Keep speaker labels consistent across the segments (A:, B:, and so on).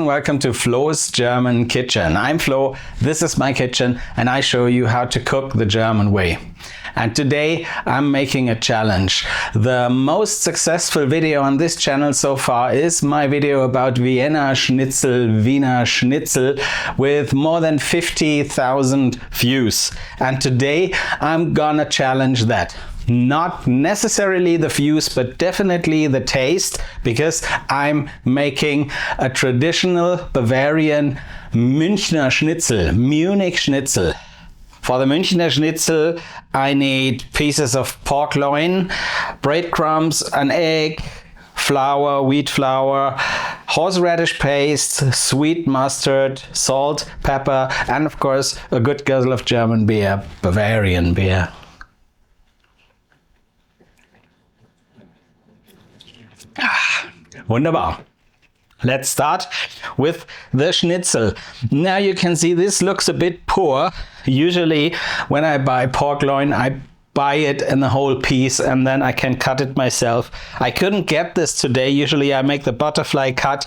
A: Welcome to Flo's German Kitchen. I'm Flo, this is my kitchen, and I show you how to cook the German way. And today I'm making a challenge. The most successful video on this channel so far is my video about Wiener Schnitzel, Wiener Schnitzel, with more than 50,000 views. And today I'm gonna challenge that. Not necessarily the views, but definitely the taste, because I'm making a traditional Bavarian Münchner Schnitzel, Munich Schnitzel. For the Münchner Schnitzel, I need pieces of pork loin, breadcrumbs, an egg, flour, wheat flour, horseradish paste, sweet mustard, salt, pepper, and of course a good guzzle of German beer, Bavarian beer. Wunderbar. Let's start with the schnitzel. Now you can see this looks a bit poor. Usually when I buy pork loin, I buy it in the whole piece and then I can cut it myself. I couldn't get this today. Usually I make the butterfly cut.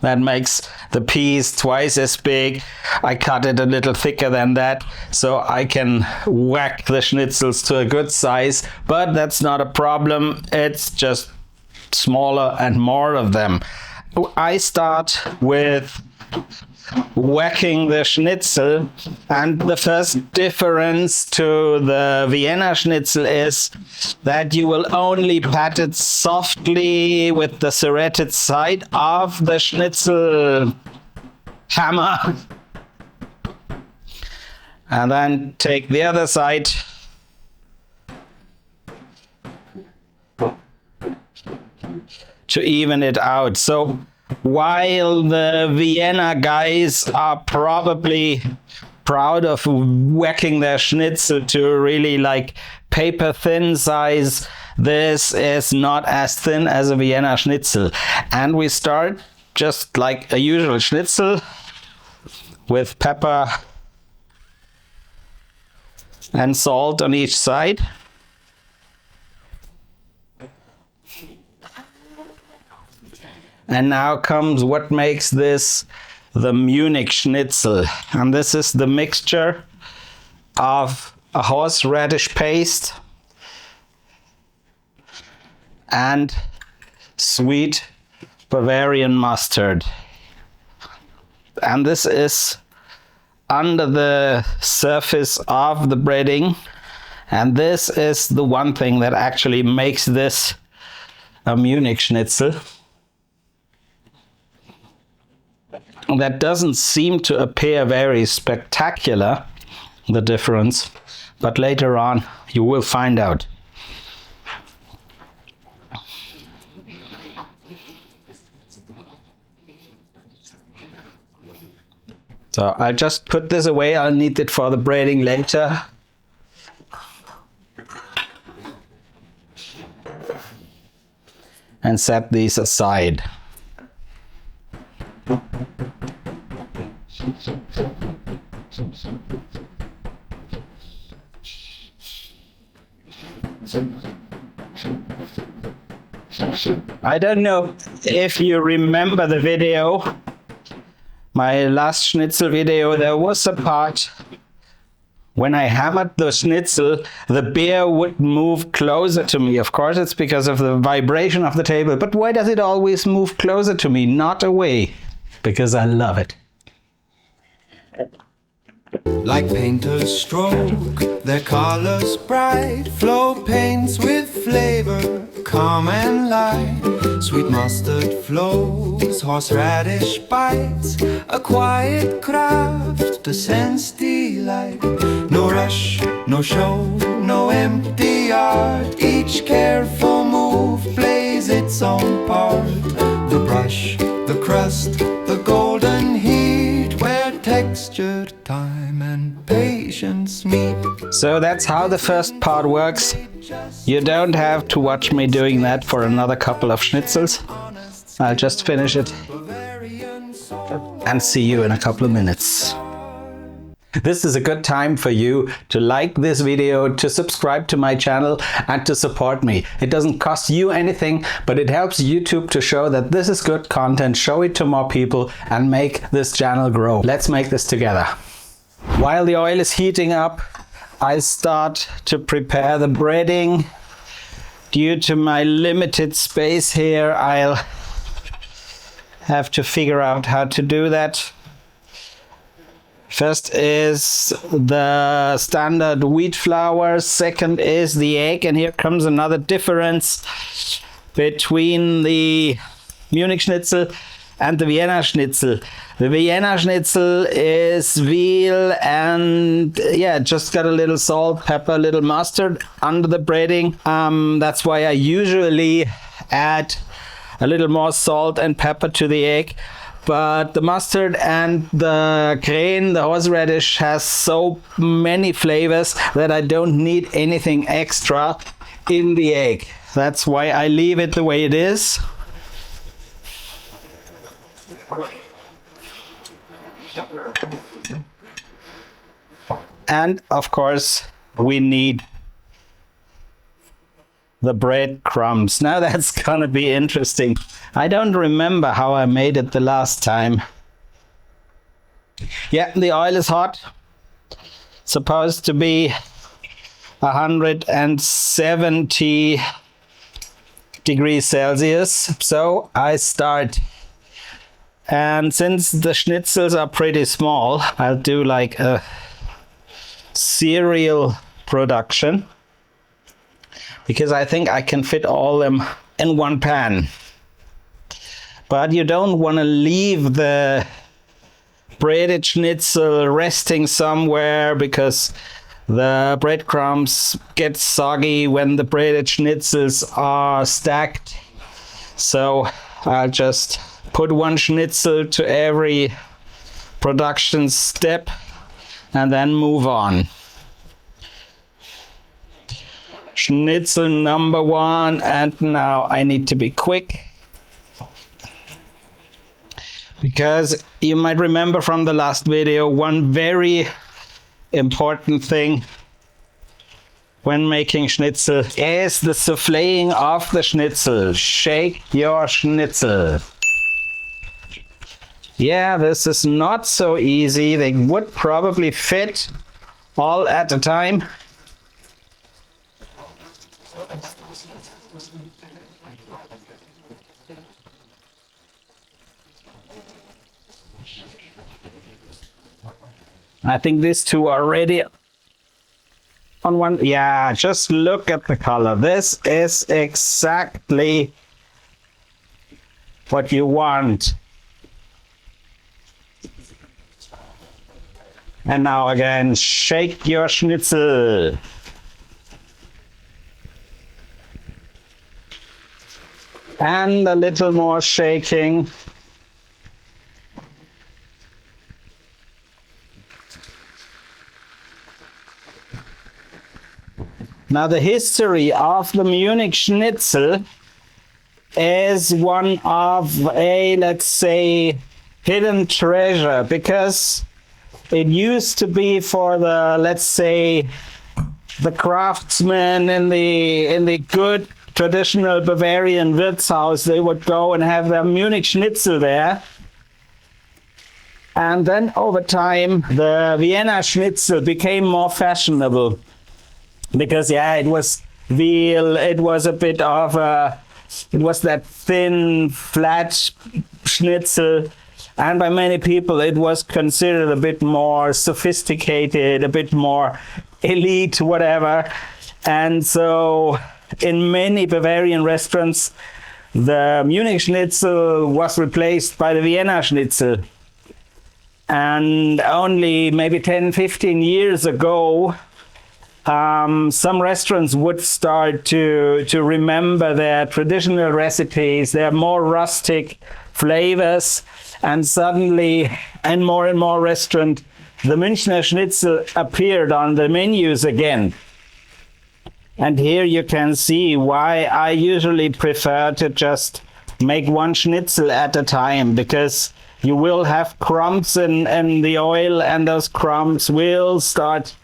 A: That makes the piece twice as big. I cut it a little thicker than that, so I can whack the schnitzels to a good size, but that's not a problem. It's just smaller and more of them. I start with whacking the schnitzel, and the first difference to the Vienna Schnitzel is that you will only pat it softly with the serrated side of the schnitzel hammer, and then take the other side to even it out. So while the Vienna guys are probably proud of whacking their schnitzel to really like paper thin size, this is not as thin as a Vienna Schnitzel. And we start just like a usual schnitzel with pepper and salt on each side. And now comes what makes this the Munich Schnitzel. And this is the mixture of a horseradish paste and sweet Bavarian mustard. And this is under the surface of the breading. And this is the one thing that actually makes this a Munich Schnitzel. That doesn't seem to appear very spectacular, the difference, but later on you will find out. So I'll just put this away. I'll need it for the braiding later. And set these aside. I don't know if you remember the video, my last schnitzel video. There was a part when I hammered the schnitzel, the beer would move closer to me. Of course, it's because of the vibration of the table, but why does it always move closer to me, not away? Because I love it.
B: Like painters stroke their colors bright, Flo paints with flavor, calm and light. Sweet mustard flows, horseradish bites, a quiet craft, the sense delight. No rush, no show, no empty art, each careful move plays its own part. The brush, the crust, the golden heat, where texture, time and patience meet.
A: So that's how the first part works. You don't have to watch me doing that for another couple of schnitzels. I'll just finish it and see you in a couple of minutes. This is a good time for you to like this video, to subscribe to my channel and to support me. It doesn't cost you anything, but it helps YouTube to show that this is good content, show it to more people and make this channel grow. Let's make this together. While the oil is heating up, I start to prepare the breading. Due to my limited space here, I'll have to figure out how to do that. First is the standard wheat flour, second is the egg, and here comes another difference between the Munich Schnitzel and the Vienna Schnitzel. The Vienna Schnitzel is veal and yeah, just got a little salt, pepper, a little mustard under the breading. That's why I usually add a little more salt and pepper to the egg. But the mustard and the grain, the horseradish, has so many flavors that I don't need anything extra in the egg. That's why I leave it the way it is. And of course, we need the breadcrumbs. Now that's gonna be interesting. I don't remember how I made it the last time. Yeah, the oil is hot. Supposed to be 170 degrees Celsius. So I start. And since the schnitzels are pretty small, I'll do like a serial production, because I think I can fit all them in one pan. But you don't want to leave the breaded schnitzel resting somewhere, because the breadcrumbs get soggy when the breaded schnitzels are stacked. So I'll just put one schnitzel to every production step and then move on. Schnitzel number one, and now I need to be quick, because you might remember from the last video, one very important thing when making schnitzel is the souffleing of the schnitzel. Shake your schnitzel. Yeah, this is not so easy. They would probably fit all at a time. I think these two are ready on one. Yeah, just look at the color. This is exactly what you want. And now again, shake your schnitzel. And a little more shaking. Now the history of the Munich Schnitzel is one of a, let's say, hidden treasure, because it used to be for the, let's say, the craftsmen in the good traditional Bavarian Wirtshaus. They would go and have their Munich Schnitzel there. And then over time, the Vienna Schnitzel became more fashionable. Because yeah, it was veal, it was a bit of a, it was that thin, flat schnitzel. And by many people, it was considered a bit more sophisticated, a bit more elite, whatever. And so in many Bavarian restaurants, the Munich Schnitzel was replaced by the Vienna Schnitzel. And only maybe 10, 15 years ago, some restaurants would start to remember their traditional recipes, their more rustic flavors, and suddenly, in more and more restaurants, the Münchner Schnitzel appeared on the menus again. And here you can see why I usually prefer to just make one schnitzel at a time, because you will have crumbs in the oil, and those crumbs will start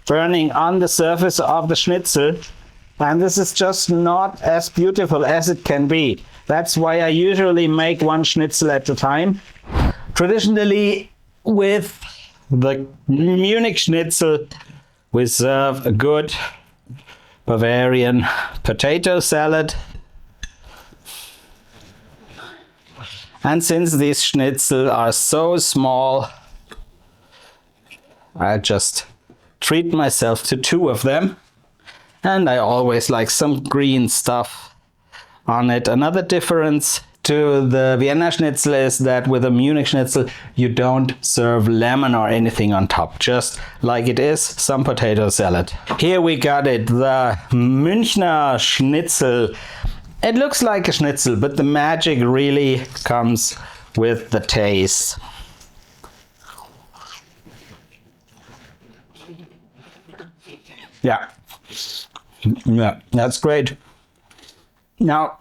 A: burning on the surface of the schnitzel. And this is just not as beautiful as it can be. That's why I usually make one schnitzel at a time. Traditionally, with the Munich Schnitzel, we serve a good Bavarian potato salad. And since these schnitzel are so small, I just treat myself to 2 of them. And I always like some green stuff on it. Another difference to the Vienna Schnitzel is that with a Munich Schnitzel, you don't serve lemon or anything on top, just like it is some potato salad. Here we got it, the Münchner Schnitzel. It looks like a schnitzel, but the magic really comes with the taste. Yeah, that's great. Now,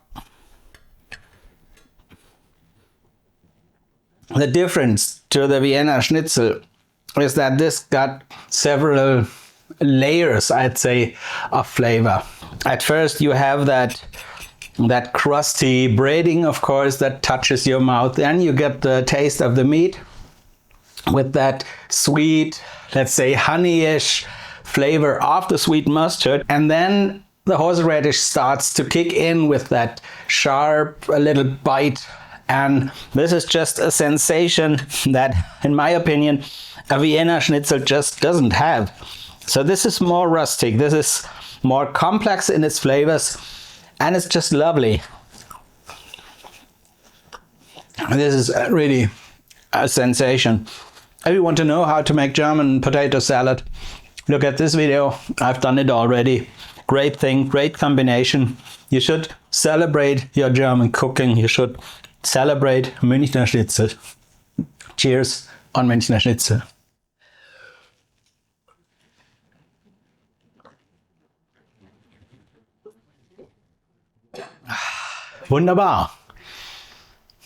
A: the difference to the Vienna Schnitzel is that this got several layers, I'd say, of flavor. At first you have that crusty breading, of course, that touches your mouth. Then you get the taste of the meat with that sweet, let's say honeyish flavor of the sweet mustard. And then the horseradish starts to kick in with that sharp little bite. And this is just a sensation that, in my opinion, a Vienna Schnitzel just doesn't have. So this is more rustic, this is more complex in its flavors, and it's just lovely. This is really a sensation. If you want to know how to make German potato salad, look at this video. I've done it already. Great thing, great combination. You should celebrate your German cooking. You should celebrate Münchner Schnitzel. Cheers on Münchner Schnitzel. Wunderbar.